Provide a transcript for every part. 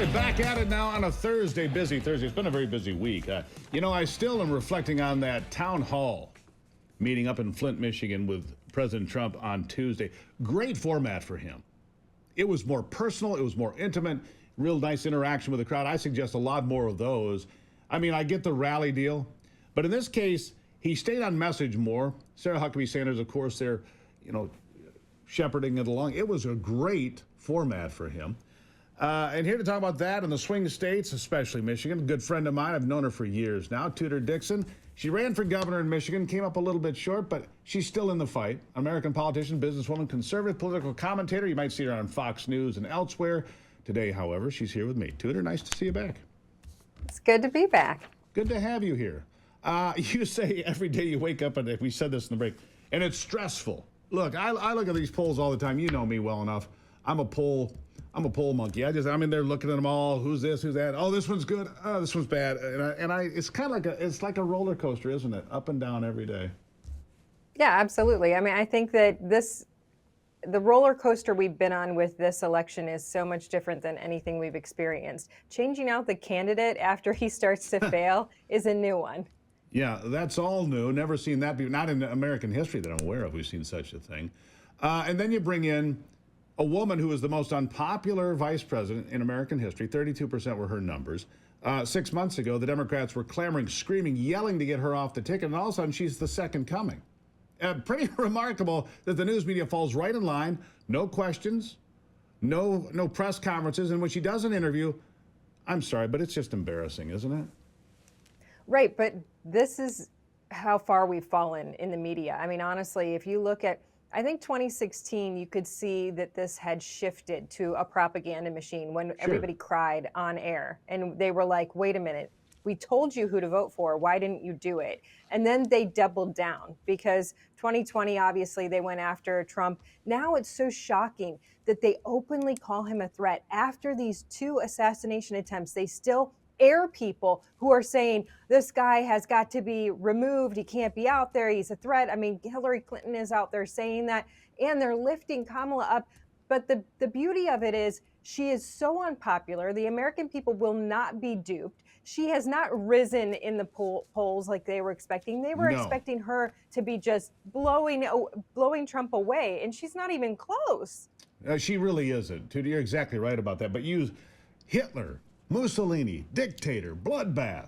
right, back at it now on a Thursday, busy Thursday. It's been a very busy week. I still am reflecting on that town hall meeting up in Flint, Michigan with President Trump on Tuesday. Great format for him. It was more personal. It was more intimate. Real nice interaction with the crowd. I suggest a lot more of those. I mean, I get the rally deal, but in this case, he stayed on message more. Sarah Huckabee Sanders, of course, they're, shepherding it along. It was a great format for him. And here to talk about that in the swing states, especially Michigan, a good friend of mine. I've known her for years now, Tudor Dixon. She ran for governor in Michigan, came up a little bit short, but she's still in the fight. American politician, businesswoman, conservative political commentator. You might see her on Fox News and elsewhere. Today, however, she's here with me. Tudor, nice to see you back. It's good to be back. Good to have you here. You say every day you wake up, and we said this in the break, and it's stressful. Look, I look at these polls all the time. You know me well enough. I'm a poll monkey. I'm in there looking at them all. Who's this? Who's that? Oh, this one's good. Oh, this one's bad. It's kind of like a roller coaster, isn't it? Up and down every day. Yeah, absolutely. I mean, I think that the roller coaster we've been on with this election is so much different than anything we've experienced. Changing out the candidate after he starts to fail is a new one. Yeah, that's all new. Never seen that before. Not in American history that I'm aware of. We've seen such a thing. And then you bring in a woman who is the most unpopular vice president in American history. 32% were her numbers. 6 months ago, the Democrats were clamoring, screaming, yelling to get her off the ticket, and all of a sudden she's the second coming. Pretty remarkable that the news media falls right in line. No questions, no press conferences, and when she does an interview, I'm sorry, but it's just embarrassing, isn't it? Right, but this is how far we've fallen in the media. I mean, honestly, if you look at, I think 2016, you could see that this had shifted to a propaganda machine when everybody cried on air. And they were like, wait a minute, we told you who to vote for. Why didn't you do it? And then they doubled down because 2020, obviously, they went after Trump. Now it's so shocking that they openly call him a threat. After these 2 assassination attempts, they still air people who are saying this guy has got to be removed. He can't be out there. He's a threat. I mean, Hillary Clinton is out there saying that, and they're lifting Kamala up. But the beauty of it is she is so unpopular. The American people will not be duped. She has not risen in the polls like they were expecting. They were expecting her to be just blowing Trump away, and she's not even close. She really isn't. You're exactly right about that. But Hitler, Mussolini, dictator, bloodbath,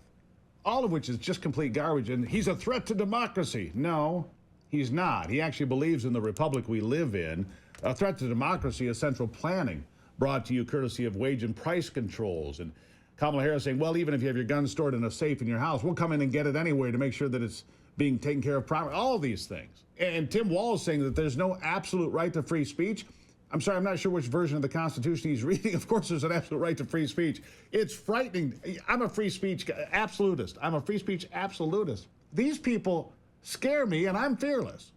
all of which is just complete garbage. And he's a threat to democracy. No, he's not. He actually believes in the republic we live in. A threat to democracy is central planning, brought to you courtesy of wage and price controls. And Kamala Harris saying, well, even if you have your gun stored in a safe in your house, we'll come in and get it anyway to make sure that it's being taken care of properly. All these things. And Tim Walz saying that there's no absolute right to free speech. I'm sorry, I'm not sure which version of the Constitution he's reading. Of course, there's an absolute right to free speech. It's frightening. I'm a free speech absolutist. These people scare me, and I'm fearless.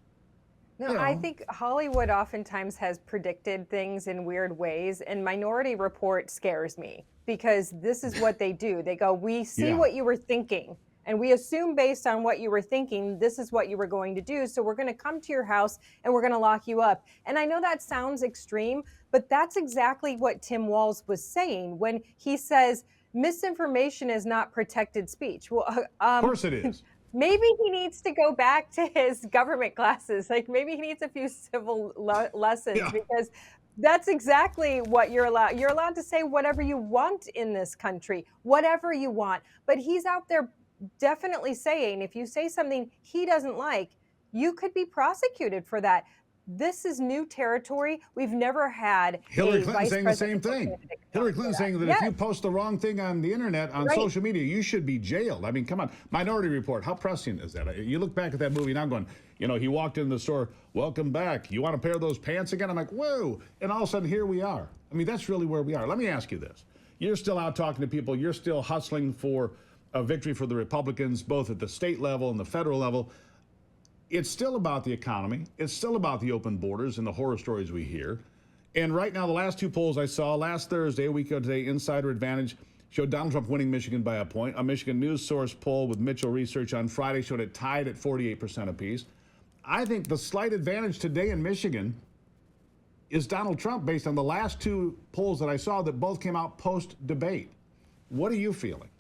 No, I think Hollywood oftentimes has predicted things in weird ways, and Minority Report scares me because this is what they do. They go, we see what you were thinking, and we assume based on what you were thinking, this is what you were going to do. So we're going to come to your house and we're going to lock you up. And I know that sounds extreme, but that's exactly what Tim Walz was saying when he says misinformation is not protected speech. Well, of course it is. Maybe he needs to go back to his government classes. Like maybe he needs a few civil lessons because that's exactly what you're allowed. You're allowed to say whatever you want in this country, whatever you want. But he's out there definitely saying if you say something he doesn't like, you could be prosecuted for that. This is new territory. We've never had Hillary Clinton saying the same thing. Hillary Clinton saying that if you post the wrong thing on the internet, on social media, you should be jailed. I mean, come on. Minority Report, how prescient is that? You look back at that movie and I'm going, he walked into the store, welcome back. You want a pair of those pants again? I'm like, whoa. And all of a sudden, here we are. I mean, that's really where we are. Let me ask you this. You're still out talking to people. You're still hustling for a victory for the Republicans, both at the state level and the federal level. It's still about the economy. It's still about the open borders and the horror stories we hear. And right now, the last 2 polls I saw last Thursday, a week ago today, Insider Advantage showed Donald Trump winning Michigan by a point. A Michigan News Source poll with Mitchell Research on Friday showed it tied at 48% apiece. I think the slight advantage today in Michigan is Donald Trump, based on the last two polls that I saw that both came out post-debate. What are you feeling?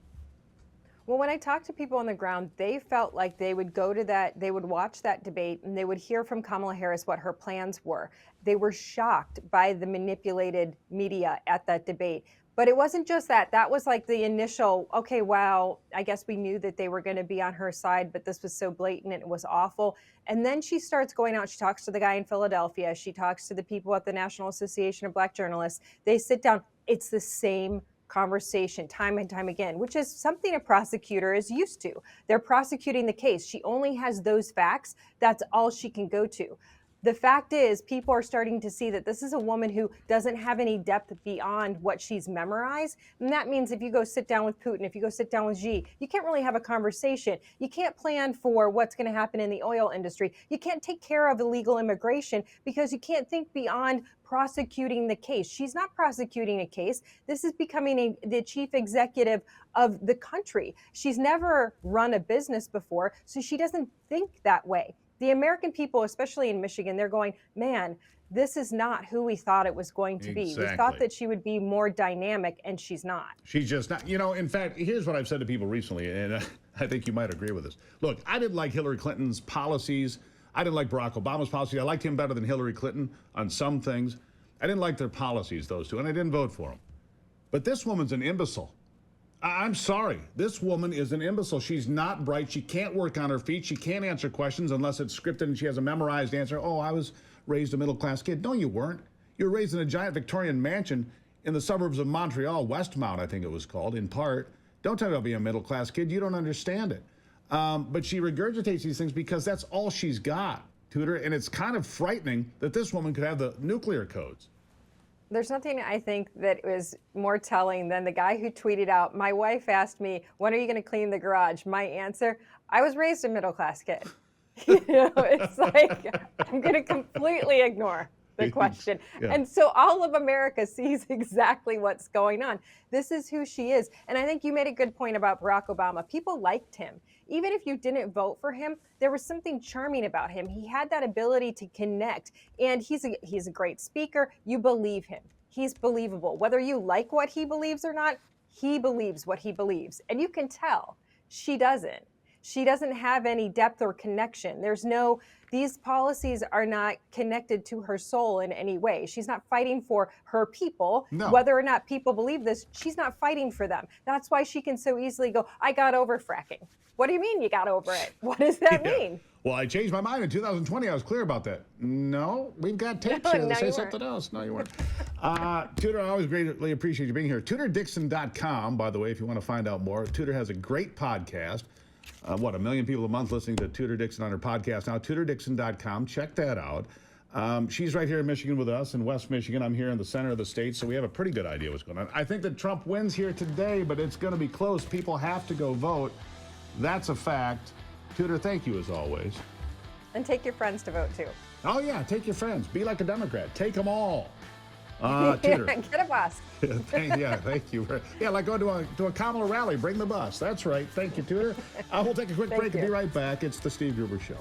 Well, when I talked to people on the ground, they felt like they would go to that, they would watch that debate, and they would hear from Kamala Harris what her plans were. They were shocked by the manipulated media at that debate. But it wasn't just that. That was like the initial, okay, wow, I guess we knew that they were going to be on her side, but this was so blatant and it was awful. And then she starts going out. She talks to the guy in Philadelphia. She talks to the people at the National Association of Black Journalists. They sit down. It's the same conversation time and time again, which is something a prosecutor is used to. They're prosecuting the case. She only has those facts. That's all she can go to. The fact is, people are starting to see that this is a woman who doesn't have any depth beyond what she's memorized. And that means if you go sit down with Putin, if you go sit down with Xi, you can't really have a conversation. You can't plan for what's going to happen in the oil industry. You can't take care of illegal immigration because you can't think beyond prosecuting the case. She's not prosecuting a case. This is becoming the chief executive of the country. She's never run a business before, so she doesn't think that way. The American people, especially in Michigan, they're going, man, this is not who we thought it was going to be. Exactly. We thought that she would be more dynamic, and she's not. She's just not. You know, in fact, here's what I've said to people recently, and I think you might agree with this. Look, I didn't like Hillary Clinton's policies. I didn't like Barack Obama's policies. I liked him better than Hillary Clinton on some things. I didn't like their policies, those two, and I didn't vote for them. But this woman's an imbecile. I'm sorry. This woman is an imbecile. She's not bright. She can't work on her feet. She can't answer questions unless it's scripted and she has a memorized answer. Oh, I was raised a middle-class kid. No, you weren't. You were raised in a giant Victorian mansion in the suburbs of Montreal, Westmount, I think it was called, in part. Don't tell me about being a middle-class kid. You don't understand it. But she regurgitates these things because that's all she's got, Tudor, and it's kind of frightening that this woman could have the nuclear codes. There's nothing I think that was more telling than the guy who tweeted out, my wife asked me, when are you going to clean the garage? My answer, I was raised a middle-class kid. You know, it's like, I'm going to completely ignore the question. Yeah. And so all of America sees exactly what's going on. This is who she is. And I think you made a good point about Barack Obama. People liked him. Even if you didn't vote for him, there was something charming about him. He had that ability to connect. And he's a great speaker. You believe him. He's believable. Whether you like what he believes or not, he believes what he believes. And you can tell she doesn't. She doesn't have any depth or connection. These policies are not connected to her soul in any way. She's not fighting for her people. No. Whether or not people believe this, she's not fighting for them. That's why she can so easily go, I got over fracking. What do you mean you got over it? What does that mean? Well, I changed my mind in 2020. I was clear about that. No, we've got tapes here that say something else. No, you weren't. Tudor, I always greatly appreciate you being here. TudorDixon.com, by the way, if you want to find out more. Tudor has a great podcast. 1 million people a month listening to Tudor Dixon on her podcast now. TudorDixon.com. Check that out. She's right here in Michigan with us in West Michigan. I'm here in the center of the state, so we have a pretty good idea what's going on. I think that Trump wins here today, but it's going to be close. People have to go vote. That's a fact. Tudor, thank you as always. And take your friends to vote too. Oh, yeah, take your friends. Be like a Democrat. Take them all. Tudor. Get a bus. Thank you. Yeah, like go to a Kamala rally. Bring the bus. That's right. Thank you, Tudor. We'll take a quick break and be right back. It's the Steve Gruber Show.